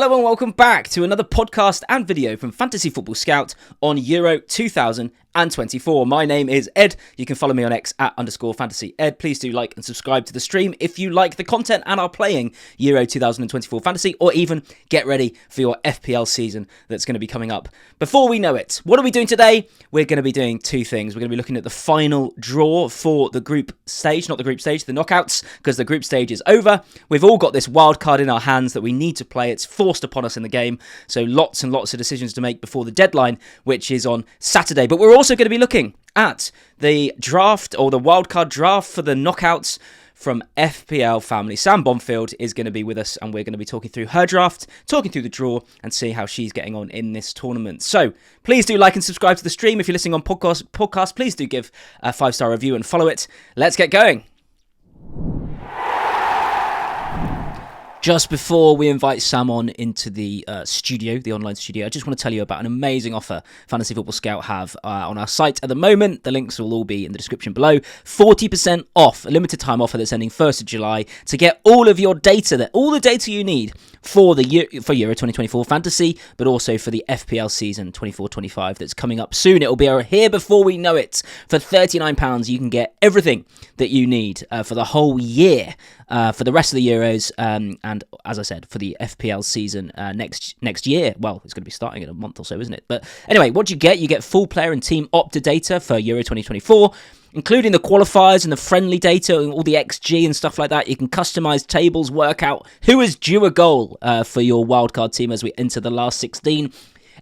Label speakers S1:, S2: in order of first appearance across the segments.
S1: Hello and welcome back to another podcast and video from Fantasy Football Scout on Euro 2024. My name is Ed. You can follow me on X @_fantasyed. Please do like and subscribe to the stream if you like the content and are playing Euro 2024 Fantasy, or even get ready for your FPL season that's going to be coming up before we know it. What are we doing today? We're going to be doing two things. We're going to be looking at the final draw for the group stage, not the group stage, the knockouts, because the group stage is over. We've all got this wild card in our hands that we need to play. It's forced upon us in the game, so lots and lots of decisions to make before the deadline, which is on Saturday. But we're also going to be looking at the draft, or the wildcard draft for the knockouts from FPL family. Sam Bonfield is going to be with us, and we're going to be talking through her draft, talking through the draw, and see how she's getting on in this tournament. So please do like and subscribe to the stream. If you're listening on podcast, please do give a 5-star review and follow it. Let's get going. Just before we invite Sam on into the studio, the online studio, I just want to tell you about an amazing offer Fantasy Football Scout have on our site at the moment. The links will all be in the description below. 40% off, a limited time offer that's ending 1st of July to get all of your data, all the data you need for Euro 2024 Fantasy, but also for the FPL season 24-25 that's coming up soon. It will be here before we know it. For £39, you can get everything that you need for the whole year, for the rest of the Euros, and as I said, for the FPL season next year. Well, it's going to be starting in a month or so, isn't it? But anyway, what do you get? You get full player and team Opta data for Euro 2024, including the qualifiers and the friendly data and all the XG and stuff like that. You can customize tables, work out who is due a goal for your wildcard team as we enter the last 16.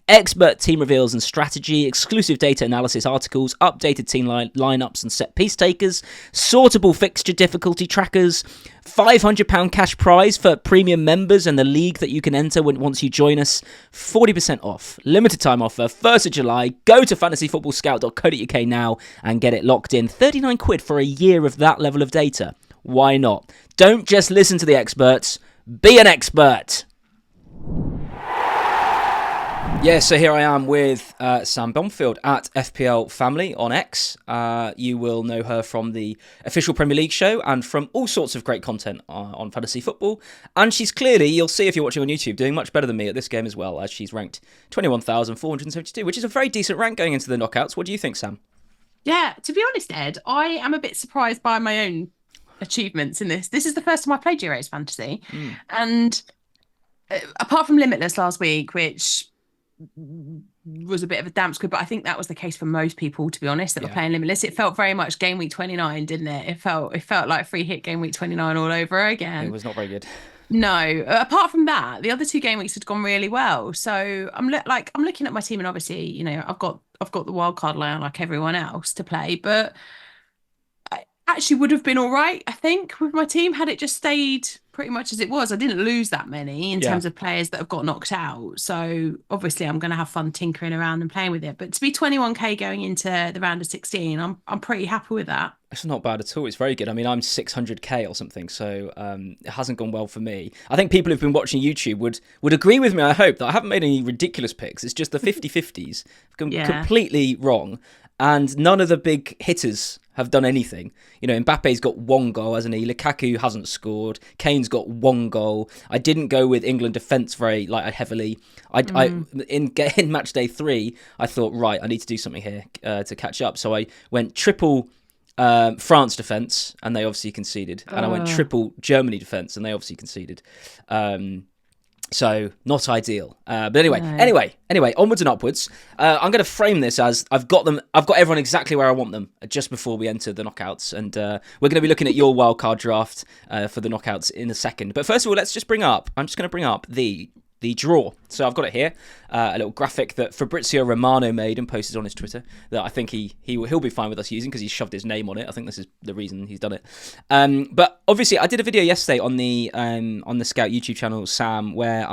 S1: Expert team reveals and strategy, exclusive data analysis articles, updated team lineups and set piece takers, sortable fixture difficulty trackers, £500 cash prize for premium members and the league that you can enter once you join us, 40% off, limited time offer, 1st of July. Go to fantasyfootballscout.co.uk now and get it locked in. 39 quid for a year of that level of data. Why not? Don't just listen to the experts, be an expert. Yeah, so here I am with Sam Bonfield at FPL Family on X. You will know her from the official Premier League show and from all sorts of great content on fantasy football. And she's clearly, you'll see if you're watching on YouTube, doing much better than me at this game as well, as she's ranked 21,472, which is a very decent rank going into the knockouts. What do you think, Sam?
S2: Yeah, to be honest, Ed, I am a bit surprised by my own achievements in this. This is the first time I played Euros Fantasy. And apart from Limitless last week, which was a bit of a damp squib, but I think that was the case for most people, to be honest, that were playing Limitless. It felt very much game week 29, didn't it? It felt like free hit game week 29 all over again.
S1: It was not very good.
S2: No, apart from that, the other two game weeks had gone really well. So I'm looking at my team, and obviously, you know, I've got the wild card line like everyone else to play, but I actually would have been all right, I think, with my team had it just stayed pretty much as it was. I didn't lose that many in terms of players that have got knocked out. So obviously I'm going to have fun tinkering around and playing with it. But to be 21k going into the round of 16, I'm pretty happy with that.
S1: It's not bad at all. It's very good. I mean, I'm 600k or something, so it hasn't gone well for me. I think people who've been watching YouTube would agree with me, I hope, that I haven't made any ridiculous picks. It's just the 50-50s completely wrong. And none of the big hitters have done anything. You know, Mbappe's got one goal, hasn't he? Lukaku hasn't scored. Kane's got one goal. I didn't go with England defence very heavily. In match day 3, I thought, right, I need to do something here to catch up. So I went triple France defence, and they obviously conceded. And I went triple Germany defence, and they obviously conceded. So not ideal, but anyway, onwards and upwards. I'm going to frame this as I've got everyone exactly where I want them just before we enter the knockouts, and we're going to be looking at your wildcard draft for the knockouts in a second. But first of all, I'm just going to bring up the draw. So I've got it here, a little graphic that Fabrizio Romano made and posted on his Twitter that I think he'll be fine with us using because he shoved his name on it. I think this is the reason he's done it. But obviously, I did a video yesterday on the Scout YouTube channel, Sam, where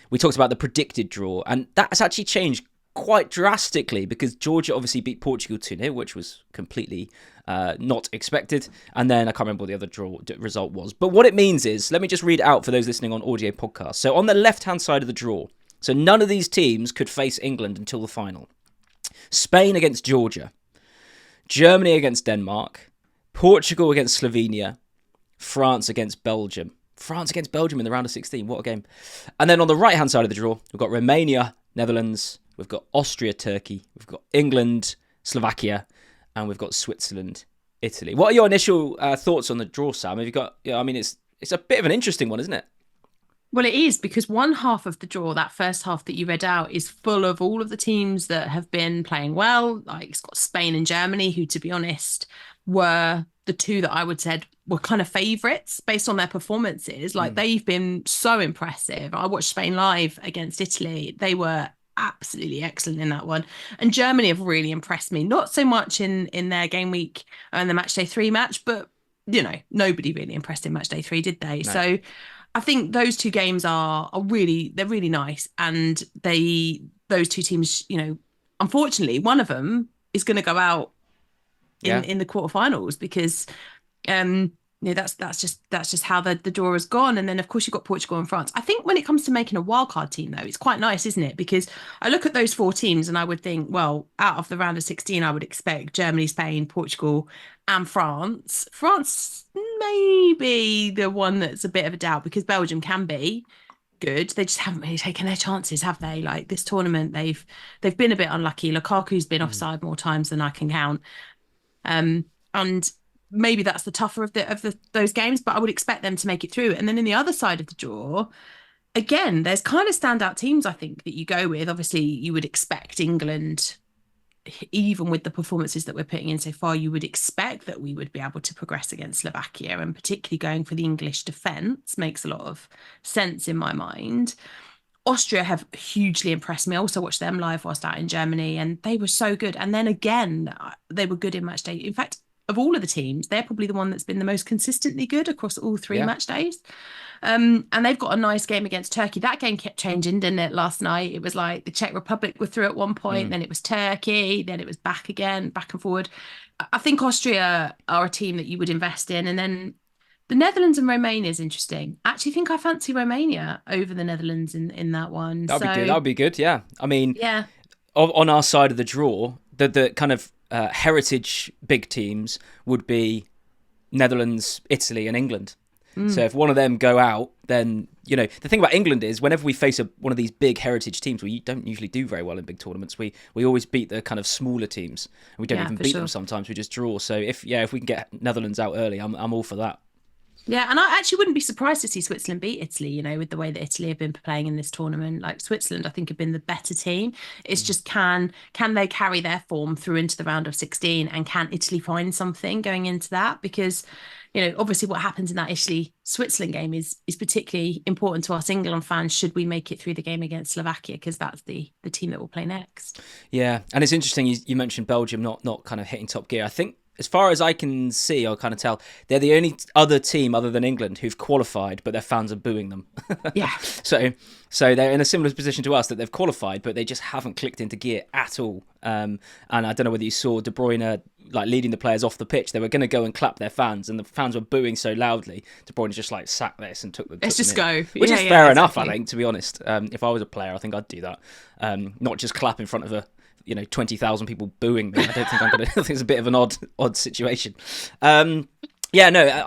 S1: we talked about the predicted draw, and that's actually changed quite drastically because Georgia obviously beat Portugal 2-0, which was completely not expected. And then I can't remember what the other result was. But what it means is, let me just read it out for those listening on audio podcast. So on the left-hand side of the draw, so none of these teams could face England until the final. Spain against Georgia, Germany against Denmark, Portugal against Slovenia, France against Belgium. France against Belgium in the round of 16. What a game. And then on the right-hand side of the draw, we've got Romania, Netherlands, we've got Austria, Turkey, we've got England, Slovakia, and we've got Switzerland, Italy. What are your initial thoughts on the draw, Sam? Have you got? I mean, it's a bit of an interesting one, isn't it?
S2: Well, it is, because one half of the draw, that first half that you read out, is full of all of the teams that have been playing well. Like, it's got Spain and Germany, who, to be honest, were the two that I would said were kind of favourites based on their performances. Like, they've been so impressive. I watched Spain live against Italy. They were absolutely excellent in that one. And Germany have really impressed me. Not so much in their game week and the match day 3 match, but, you know, nobody really impressed in match day 3, did they?
S1: No.
S2: So I think those two games are really nice, and those two teams, you know, unfortunately, one of them is going to go out in the quarterfinals, because you know, that's just how the draw has gone. And then of course you've got Portugal and France. I think when it comes to making a wildcard team, though, it's quite nice, isn't it? Because I look at those 4 teams and I would think, well, out of the round of 16, I would expect Germany, Spain, Portugal, and France. France may be the one that's a bit of a doubt, because Belgium can be good. They just haven't really taken their chances, have they? Like, this tournament, they've been a bit unlucky. Lukaku's been offside more times than I can count. And maybe that's the tougher of those games, but I would expect them to make it through. And then in the other side of the draw, again, there's kind of standout teams, I think, that you go with. Obviously, you would expect England, even with the performances that we're putting in so far, you would expect that we would be able to progress against Slovakia, and particularly going for the English defence makes a lot of sense in my mind. Austria have hugely impressed me. I also watched them live whilst out in Germany, and they were so good. And then again, they were good in match day. In fact, of all of the teams, they're probably the one that's been the most consistently good across all 3 match days. And they've got a nice game against Turkey. That game kept changing, didn't it, last night? It was like the Czech Republic were through at one point, then it was Turkey, then it was back again, back and forward. I think Austria are a team that you would invest in. And then the Netherlands and Romania is interesting. I actually think I fancy Romania over the Netherlands in that one.
S1: That'd be good. That would be good, yeah. I mean,
S2: yeah,
S1: on our side of the draw, the kind of heritage big teams would be Netherlands, Italy, and England. So if one of them go out, then, you know, the thing about England is whenever we face one of these big heritage teams, we don't usually do very well in big tournaments. We always beat the kind of smaller teams, and we don't even beat them sometimes. We just draw. So if we can get Netherlands out early, I'm all for that.
S2: Yeah, and I actually wouldn't be surprised to see Switzerland beat Italy, you know, with the way that Italy have been playing in this tournament. Like, Switzerland, I think, have been the better team. It's just can they carry their form through into the round of 16, and can Italy find something going into that? Because, you know, obviously what happens in that Italy-Switzerland game is particularly important to us England fans, should we make it through the game against Slovakia, because that's the team that will play next.
S1: Yeah, and it's interesting you mentioned Belgium not kind of hitting top gear. I think, as far as I can see or kind of tell, they're the only other team other than England who've qualified, but their fans are booing them.
S2: Yeah.
S1: So they're in a similar position to us, that they've qualified, but they just haven't clicked into gear at all. And I don't know whether you saw De Bruyne like leading the players off the pitch. They were going to go and clap their fans, and the fans were booing so loudly. De Bruyne just like sat this and took the.
S2: Let's just go,
S1: which is fair enough, I think. To be honest, if I was a player, I think I'd do that. Not just clap in front of 20,000 people booing me. I don't think I'm gonna. I think it's a bit of an odd situation. I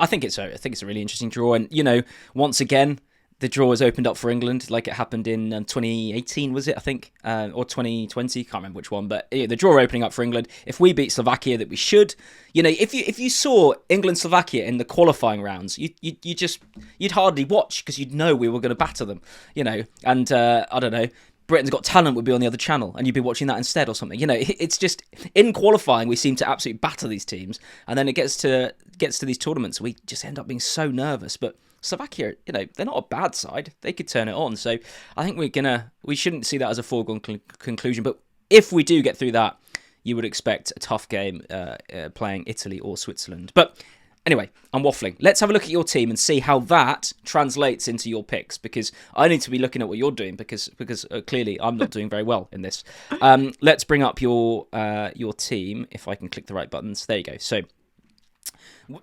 S1: think it's a really interesting draw, and once again, the draw has opened up for England, like it happened in 2018, was it? I think, or 2020, can't remember which one. But the draw opening up for England. If we beat Slovakia, that we should. If you saw England Slovakia in the qualifying rounds, you'd hardly watch, because you'd know we were going to batter them. And I don't know. Britain's Got Talent would be on the other channel, and you'd be watching that instead or something. It's just, in qualifying we seem to absolutely batter these teams, and then it gets to these tournaments, we just end up being so nervous. But Slovakia, they're not a bad side; they could turn it on. So I think we shouldn't see that as a foregone conclusion. But if we do get through that, you would expect a tough game playing Italy or Switzerland. But anyway, I'm waffling. Let's have a look at your team and see how that translates into your picks, because I need to be looking at what you're doing, because clearly I'm not doing very well in this. Let's bring up your team, if I can click the right buttons. There you go. So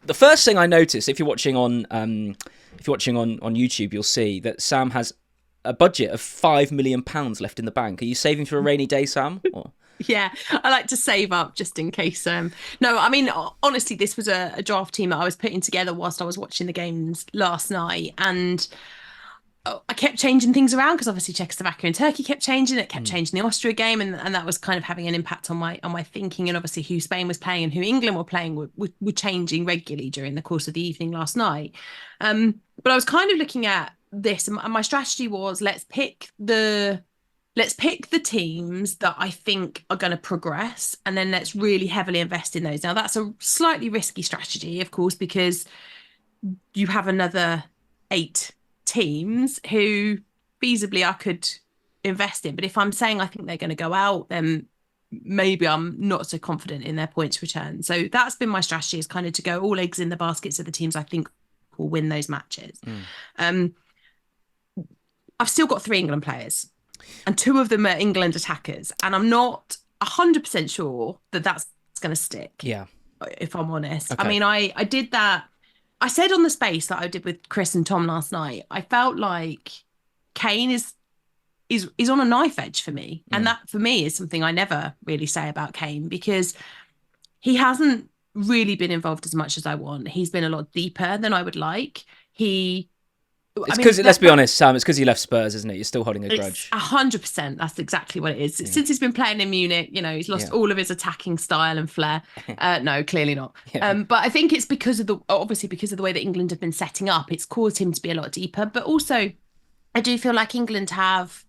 S1: the first thing I noticed, if you're watching on YouTube, you'll see that Sam has a budget of £5 million left in the bank. Are you saving for a rainy day, Sam? Or?
S2: Yeah, I like to save up just in case. No, I mean, honestly, this was a draft team that I was putting together whilst I was watching the games last night, and I kept changing things around because obviously Czechoslovakia and Turkey kept changing. It kept changing the Austria game, and that was kind of having an impact on my thinking. And obviously, who Spain was playing and who England were playing were changing regularly during the course of the evening last night. But I was kind of looking at this, and my strategy was let's pick the teams that I think are going to progress, and then let's really heavily invest in those. Now, that's a slightly risky strategy, of course, because you have another 8 teams who feasibly I could invest in. But if I'm saying I think they're going to go out, then maybe I'm not so confident in their points return. So that's been my strategy, is kind of to go all eggs in the baskets of the teams I think will win those matches. I've still got 3 England players, and 2 of them are England attackers, and I'm not 100% sure that that's going to stick.
S1: Yeah,
S2: if I'm honest.
S1: Okay.
S2: I mean, I did that. I said on the space that I did with Chris and Tom last night, I felt like Kane is on a knife edge for me. And that for me is something I never really say about Kane, because he hasn't really been involved as much as I want. He's been a lot deeper than I would like.
S1: It's because, let's be honest, Sam, it's because he left Spurs, isn't it? You're still holding a grudge.
S2: 100%. That's exactly what it is. Since he's been playing in Munich, he's lost all of his attacking style and flair. No, clearly not. But I think it's because of the way that England have been setting up. It's caused him to be a lot deeper. But also, I do feel like England have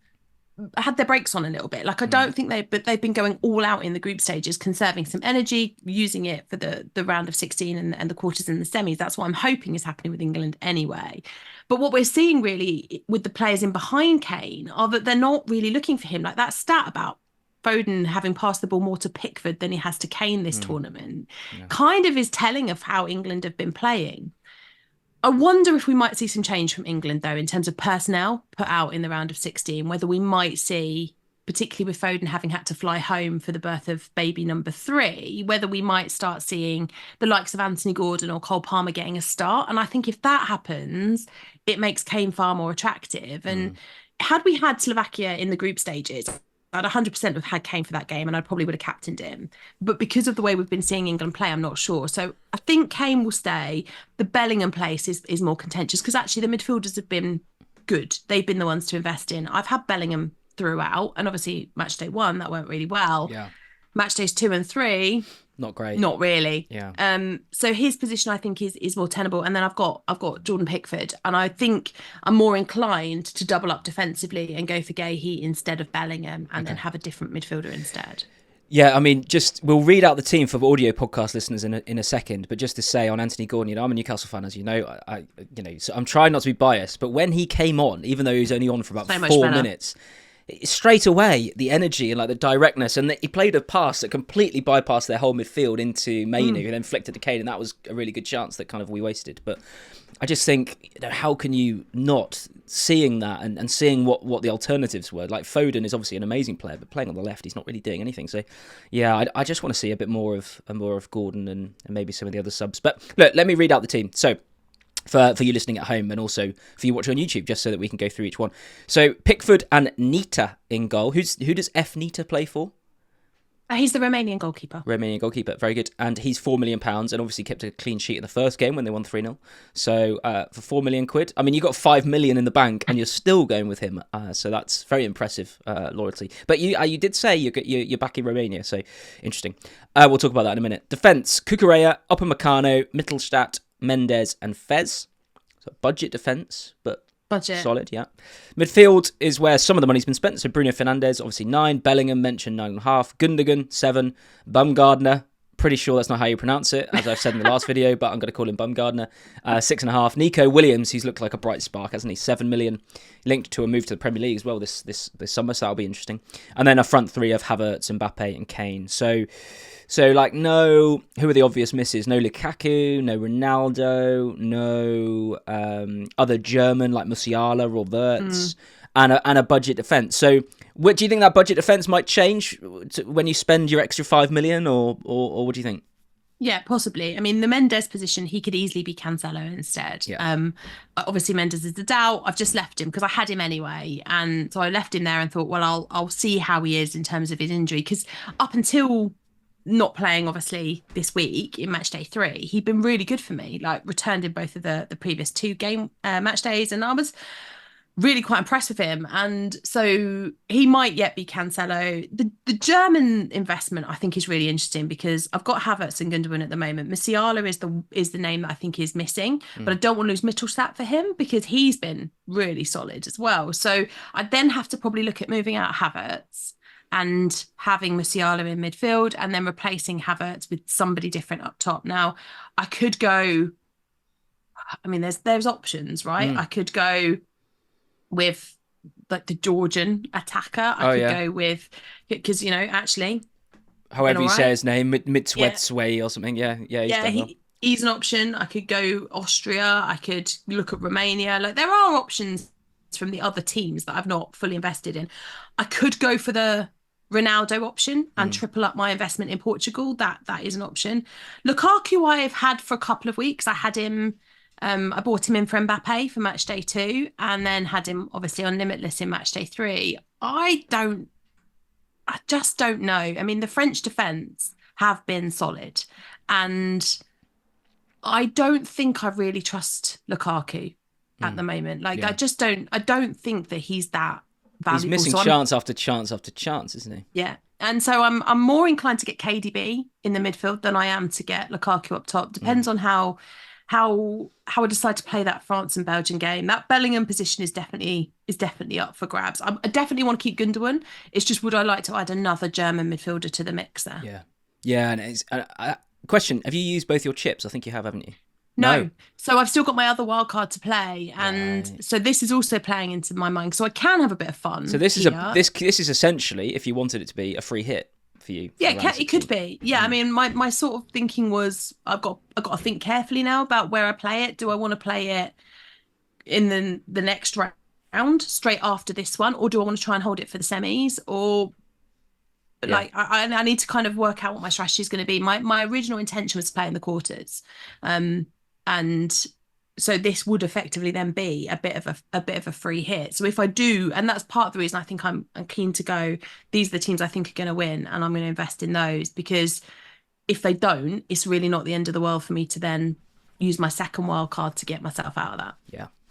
S2: had their brakes on a little bit. Like, I don't think they've been going all out in the group stages, conserving some energy, using it for the round of 16 and the quarters and the semis. That's what I'm hoping is happening with England anyway. But what we're seeing really with the players in behind Kane are that they're not really looking for him. Like that stat about Foden having passed the ball more to Pickford than he has to Kane this tournament kind of is telling of how England have been playing. I wonder if we might see some change from England, though, in terms of personnel put out in the round of 16, whether we might see, particularly with Foden having had to fly home for the birth of baby number 3, whether we might start seeing the likes of Anthony Gordon or Cole Palmer getting a start. And I think if that happens, it makes Kane far more attractive. And had we had Slovakia in the group stages, I'd 100% have had Kane for that game, and I probably would have captained him. But because of the way we've been seeing England play, I'm not sure. So I think Kane will stay. The Bellingham place is more contentious, because actually the midfielders have been good. They've been the ones to invest in. I've had Bellingham throughout, and obviously match day 1, that went really well.
S1: Yeah.
S2: Match days 2 and 3,
S1: not great.
S2: Not really.
S1: Yeah.
S2: So his position, I think, is more tenable. And then I've got Jordan Pickford, and I think I'm more inclined to double up defensively and go for Gahey instead of Bellingham, and then have a different midfielder instead.
S1: Yeah, I mean, we'll read out the team for the audio podcast listeners in a second, but just to say on Anthony Gordon, I'm a Newcastle fan, as you know. So I'm trying not to be biased, but when he came on, even though he was only on for about 4 minutes, straight away the energy and like the directness, and he played a pass that completely bypassed their whole midfield into Mainu, who then flicked it to Kane, and that was a really good chance that kind of we wasted. But I just think, how can you not seeing that and seeing what the alternatives were? Like Foden is obviously an amazing player, but playing on the left, he's not really doing anything. So yeah, I just want to see a bit more of Gordon and maybe some of the other subs. But look, let me read out the team. So for you listening at home, and also for you watching on YouTube, just so that we can go through each one. So Pickford and Nita in goal. Who does F Nita play for?
S2: He's the Romanian goalkeeper.
S1: Very good. And he's £4 million, and obviously kept a clean sheet in the first game when they won 3-0. So for £4 million, I mean, you got £5 million in the bank, and you're still going with him. So that's very impressive loyalty. But you did say you're back in Romania, so interesting. We'll talk about that in a minute. Defence: Cucurella, Upamecano, Mittelstadt, Mendes and Fez. So budget defence, but solid, yeah. Midfield is where some of the money's been spent. So Bruno Fernandes, obviously 9. Bellingham mentioned 9.5. Gundogan, 7. Bumgardner, pretty sure that's not how you pronounce it, as I've said in the last video, but I'm going to call him Bumgardner. 6.5. Nico Williams, he's looked like a bright spark, hasn't he? 7 million. Linked to a move to the Premier League as well this summer, so that'll be interesting. And then a front 3 of Havertz, Mbappe and Kane. So, like, no, who are the obvious misses? No Lukaku, no Ronaldo, no other German like Musiala or Wirtz, and a budget defence. So, do you think that budget defence might change when you spend your extra 5 million, or what do you think?
S2: Yeah, possibly. I mean, the Mendes position, he could easily be Cancelo instead.
S1: Yeah.
S2: Obviously Mendes is a doubt. I've just left him because I had him anyway, and so I left him there and thought, well, I'll see how he is in terms of his injury, because up until not playing, obviously this week in match day 3, he'd been really good for me. Like returned in both of the previous 2 game match days, and I was really quite impressed with him. And so he might yet be Cancelo. The German investment I think is really interesting, because I've got Havertz and Gundogan at the moment. Musiala is the name that I think is missing, but I don't want to lose Mittelstadt for him because he's been really solid as well. So I then have to probably look at moving out Havertz and having Musiala in midfield and then replacing Havertz with somebody different up top. Now, I could go, I mean, there's options, right? I could go with like the Georgian attacker. I could go with, because actually,
S1: however you say his name, Mitswetsway or something. Yeah, he's done well.
S2: He's an option. I could go Austria. I could look at Romania. Like there are options from the other teams that I've not fully invested in. I could go for the Ronaldo option and triple up my investment in Portugal. That is an option. Lukaku I've had for a couple of weeks. I had him. I bought him in for Mbappe for match day 2, and then had him obviously on Limitless in match day 3. I just don't know. I mean, the French defence have been solid, and I don't think I really trust Lukaku at the moment. Like, I just don't. I don't think that he's that valuable.
S1: He's missing chance after chance after chance, isn't he?
S2: Yeah. And so I'm more inclined to get KDB in the midfield than I am to get Lukaku up top. Depends on how I decide to play that France and Belgium game. That Bellingham position is definitely up for grabs. I definitely want to keep Gundogan. It's just, would I like to add another German midfielder to the mix there?
S1: Yeah. And it's question: have you used both your chips? I think you have, haven't you?
S2: No. So I've still got my other wild card to play, and so this is also playing into my mind. So I can have a bit of fun.
S1: So this is essentially, if you wanted it to be, a free hit for you.
S2: Yeah, it could be. Yeah, I mean, my sort of thinking was I've got to think carefully now about where I play it. Do I want to play it in the next round straight after this one, or do I want to try and hold it for the semis? Or like I need to kind of work out what my strategy is going to be. My original intention was to play in the quarters, and so this would effectively then be a bit of a free hit. So if I do, and that's part of the reason I think I'm keen to go, these are the teams I think are going to win, and I'm going to invest in those, because if they don't, it's really not the end of the world for me to then use my second wild card to get myself out of that.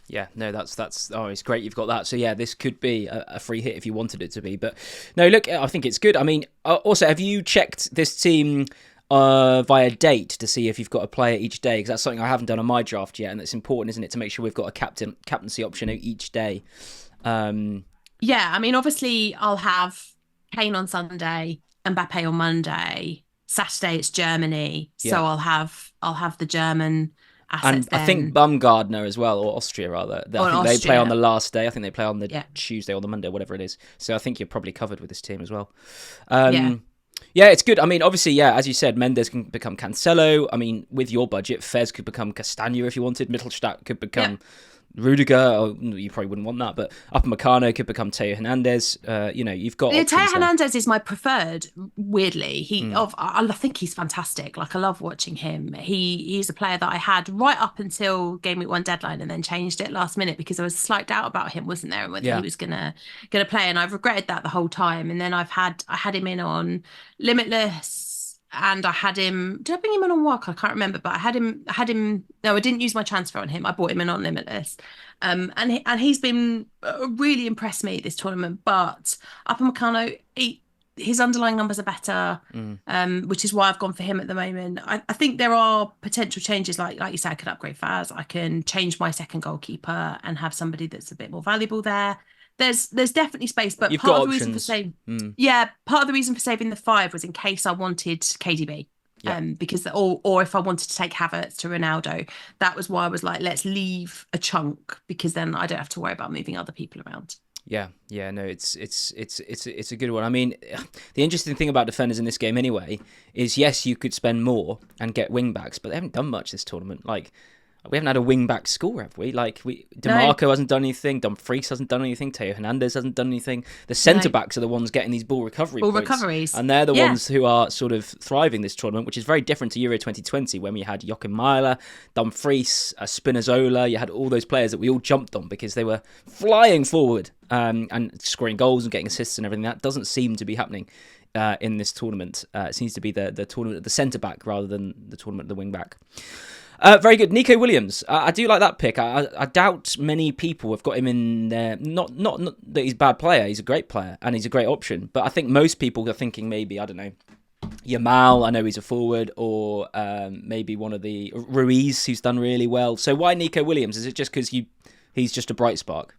S1: Yeah, no, that's it's great you've got that. So yeah, this could be a free hit if you wanted it to be. But no, look, I think it's good. I mean, also, have you checked this team via date to see if you've got a player each day? Because that's something I haven't done on my draft yet, and it's important, isn't it, to make sure we've got a captaincy option each day.
S2: Yeah, I mean, obviously I'll have Kane on Sunday, Mbappe on Monday. Saturday it's Germany, so I'll have the German assets.
S1: And
S2: then.
S1: I think Baumgartner as well, or Austria rather. They play on the last day. I think they play on the Tuesday or the Monday, whatever it is. So I think you're probably covered with this team as well. Yeah, it's good. I mean, obviously, as you said, Mendes can become Cancelo. I mean, with your budget, Fez could become Castagna if you wanted. Mittelstadt could become Rudiger. Or, you probably wouldn't want that, but Upamecano could become Teo Hernandez. You've got
S2: Teo Hernandez is my preferred. Weirdly, I think he's fantastic. Like, I love watching him. He's a player that I had right up until game week 1 deadline, and then changed it last minute because there was a slight doubt about him, wasn't there, and whether he was gonna play. And I've regretted that the whole time. And then I had him in on Limitless. And I had him. Did I bring him in on Walk? I can't remember, but I had him. No, I didn't use my transfer on him. I bought him in on Limitless, and he's been really impressed me this tournament. But Upamecano, his underlying numbers are better, which is why I've gone for him at the moment. I think there are potential changes, like you said, I could upgrade Faz. I can change my second goalkeeper and have somebody that's a bit more valuable there. There's definitely space, but part of the reason for saving the 5 was in case I wanted KDB, because or if I wanted to take Havertz to Ronaldo, that was why I was like, let's leave a chunk, because then I don't have to worry about moving other people around.
S1: Yeah, no, it's a good one. I mean, the interesting thing about defenders in this game anyway is, yes, you could spend more and get wing backs, but they haven't done much this tournament. Like, We haven't had a wing back score, have we? Like,
S2: No,
S1: DeMarco hasn't done anything, Dumfries hasn't done anything, Teo Hernandez hasn't done anything. The centre
S2: no.
S1: backs are the ones getting these ball recovery
S2: All
S1: points,
S2: recoveries.
S1: and they're the
S2: Yeah.
S1: ones who are sort of thriving this tournament, which is very different to Euro 2020 when we had Joachim Meiler, Dumfries, Spinazzola. You had all those players that we all jumped on because they were flying forward and scoring goals and getting assists and everything. That doesn't seem to be happening in this tournament. It seems to be the tournament of the centre back rather than the tournament of the wing back. Very good. Nico Williams. I do like that pick. I doubt many people have got him in there. Not that he's a bad player. He's a great player and he's a great option. But I think most people are thinking maybe, I don't know, Yamal, I know he's a forward, or maybe one of the Ruiz, who's done really well. So why Nico Williams? Is it just because he's just a bright spark?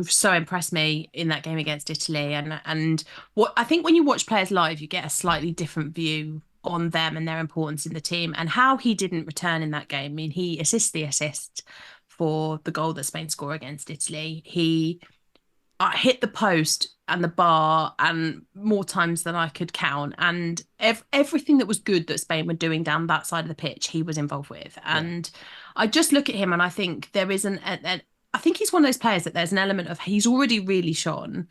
S2: So impressed me in that game against Italy, and what I think when you watch players live, you get a slightly different view on them and their importance in the team and how he didn't return in that game. I mean, he assists the assist for the goal that Spain score against Italy. He hit the post and the bar and more times than I could count, and everything that was good that Spain were doing down that side of the pitch, he was involved with. And I just look at him and I think there is I think he's one of those players that there's an element of he's already really shone.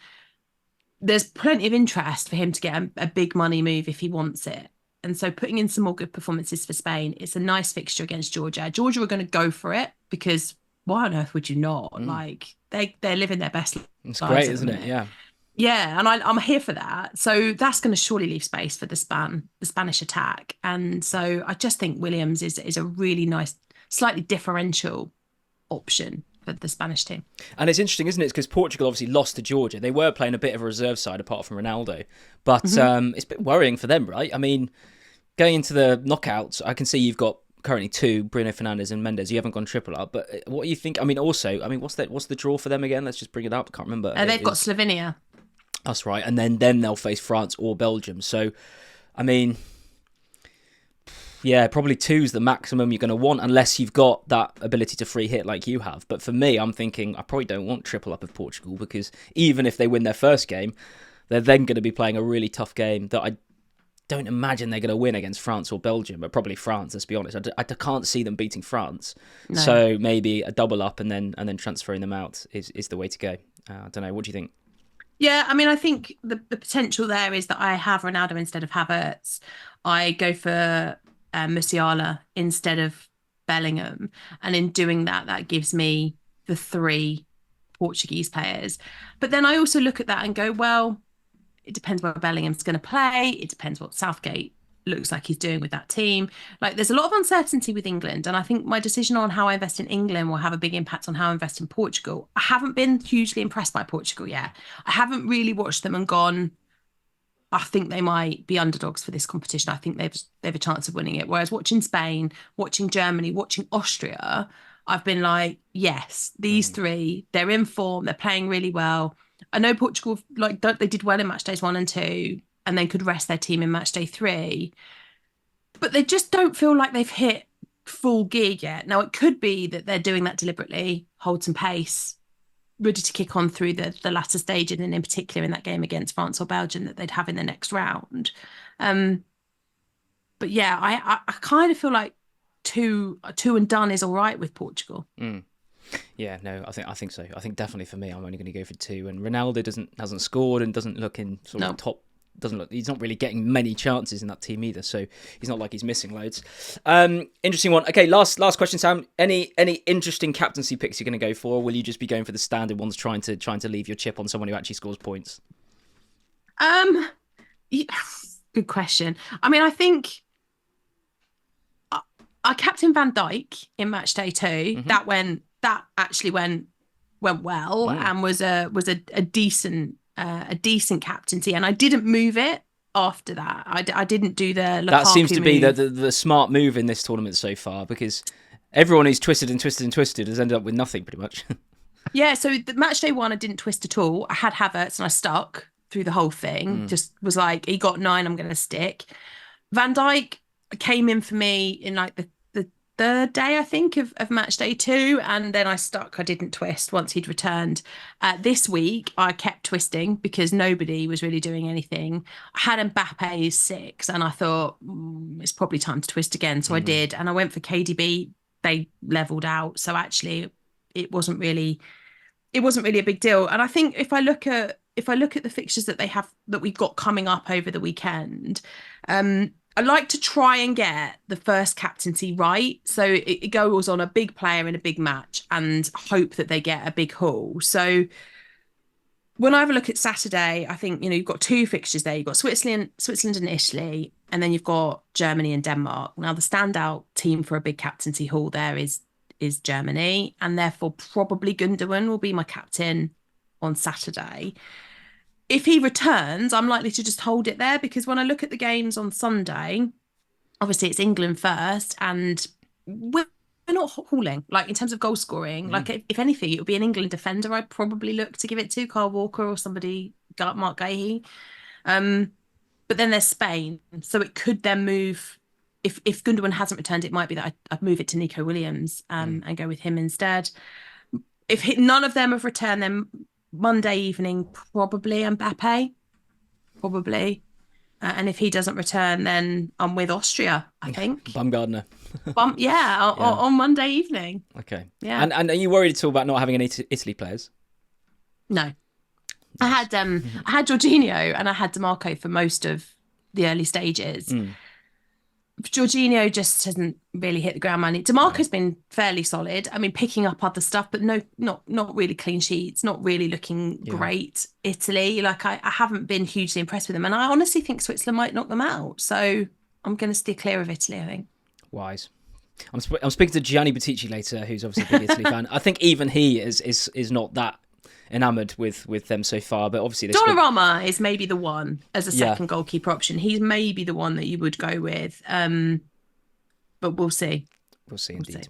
S2: There's plenty of interest for him to get a big money move if he wants it. And so putting in some more good performances for Spain, it's a nice fixture against Georgia. Georgia are going to go for it because why on earth would you not? Like they're living their best
S1: It's
S2: lives
S1: great,
S2: at the
S1: isn't it?
S2: minute.
S1: Yeah.
S2: Yeah, and I'm here for that. So that's going to surely leave space for the Spanish attack. And so I just think Williams is a really nice, slightly differential option for the Spanish team.
S1: And it's interesting, isn't it? Because Portugal obviously lost to Georgia. They were playing a bit of a reserve side apart from Ronaldo. But it's a bit worrying for them, right? I mean, going into the knockouts, I can see you've got currently two, Bruno Fernandes and Mendes. You haven't gone triple up. But what do you think? I mean, also, what's the draw for them again? Let's just bring it up. I can't remember.
S2: They've got Slovenia.
S1: That's right. And then they'll face France or Belgium. So, I mean, yeah, probably two's the maximum you're going to want unless you've got that ability to free hit like you have. But for me, I'm thinking I probably don't want triple up of Portugal because even if they win their first game, they're then going to be playing a really tough game that I don't imagine they're going to win against France or Belgium, but probably France, let's be honest. I can't see them beating France. No. So maybe a double up and then transferring them out is the way to go. I don't know. What do you think?
S2: Yeah, I mean, I think the potential there is that I have Ronaldo instead of Havertz. I go for Musiala instead of Bellingham. And in doing that, that gives me the three Portuguese players. But then I also look at that and go, well, it depends where Bellingham's going to play. It depends what Southgate looks like he's doing with that team. Like there's a lot of uncertainty with England. And I think my decision on how I invest in England will have a big impact on how I invest in Portugal. I haven't been hugely impressed by Portugal yet. I haven't really watched them and gone, I think they might be underdogs for this competition. I think they've a chance of winning it. Whereas watching Spain, watching Germany, watching Austria, I've been like, yes, these three, they're in form, they're playing really well. I know Portugal, like they did well in match days 1 and 2, and then could rest their team in match day 3. But they just don't feel like they've hit full gear yet. Now, it could be that they're doing that deliberately, hold some pace, ready to kick on through the latter stages, and in particular in that game against France or Belgium that they'd have in the next round. But yeah, I kind of feel like two and done is all right with Portugal.
S1: Yeah, no, I think so. I think definitely for me, I'm only going to go for 2. And Ronaldo hasn't scored and doesn't look in sort of top. He's not really getting many chances in that team either, so he's not like he's missing loads. Interesting one. Okay, last question, Sam. Any interesting captaincy picks you're going to go for, or will you just be going for the standard ones, trying to leave your chip on someone who actually scores points?
S2: Yeah, good question. I mean, I think I captain Van Dijk in match day 2. That actually went well and was a decent captaincy, and I didn't move it after that. I didn't do the Lukaku
S1: that seems to be
S2: move.
S1: the smart move in this tournament so far, because everyone who's twisted has ended up with nothing pretty much.
S2: Yeah, so the match day 1 I didn't twist at all. I had Havertz and I stuck through the whole thing. Just was like, he got 9, I'm going to stick. Van Dijk came in for me in like the third day, I think, of match day 2, and then I stuck. I didn't twist once he'd returned. This week, I kept twisting because nobody was really doing anything. I had Mbappe's 6, and I thought, it's probably time to twist again. So I did, and I went for KDB they leveled out. So actually, it wasn't really a big deal. And I think if I look at the fixtures that we've got coming up over the weekend, I like to try and get the first captaincy right. So it goes on a big player in a big match and hope that they get a big haul. So when I have a look at Saturday, I think, you've got two fixtures there. You've got Switzerland and Italy, and then you've got Germany and Denmark. Now, the standout team for a big captaincy haul there is Germany, and therefore probably Gundogan will be my captain on Saturday. If he returns, I'm likely to just hold it there, because when I look at the games on Sunday, obviously it's England first, and we're not hauling, like in terms of goal scoring. Like if anything, it would be an England defender I'd probably look to give it to, Kyle Walker or somebody, Mark Gahey. But then there's Spain, so it could then move. If Gundogan hasn't returned, it might be that I'd move it to Nico Williams and go with him instead. If none of them have returned, then Monday evening, probably Mbappe, probably. And if he doesn't return, then I'm with Austria, I think.
S1: Baumgartner.
S2: On Monday evening.
S1: Okay.
S2: Yeah.
S1: And are you worried at all about not having any Italy players?
S2: No. I had Jorginho and I had DeMarco for most of the early stages. Jorginho just hasn't really hit the ground running. DeMarco's been fairly solid. I mean, picking up other stuff, but not really clean sheets, not really looking great. Italy, like I haven't been hugely impressed with them. And I honestly think Switzerland might knock them out. So I'm going to steer clear of Italy, I think.
S1: Wise. I'm speaking to Gianni Buttici later, who's obviously a big Italy fan. I think even he is not that enamoured with them so far, but obviously
S2: Donnarumma is maybe the one as a second goalkeeper option. He's maybe the one that you would go with, but we'll see.
S1: We'll see indeed.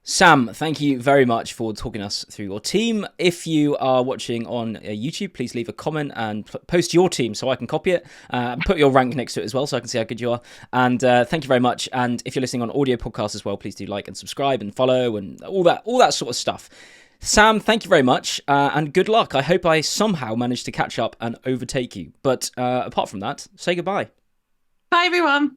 S1: Sam, thank you very much for talking us through your team. If you are watching on YouTube, please leave a comment and post your team so I can copy it. Put your rank next to it as well so I can see how good you are. And thank you very much. And if you're listening on audio podcasts as well, please do like and subscribe and follow and all that sort of stuff. Sam, thank you very much, and good luck. I hope I somehow manage to catch up and overtake you. But apart from that, say goodbye.
S2: Bye, everyone.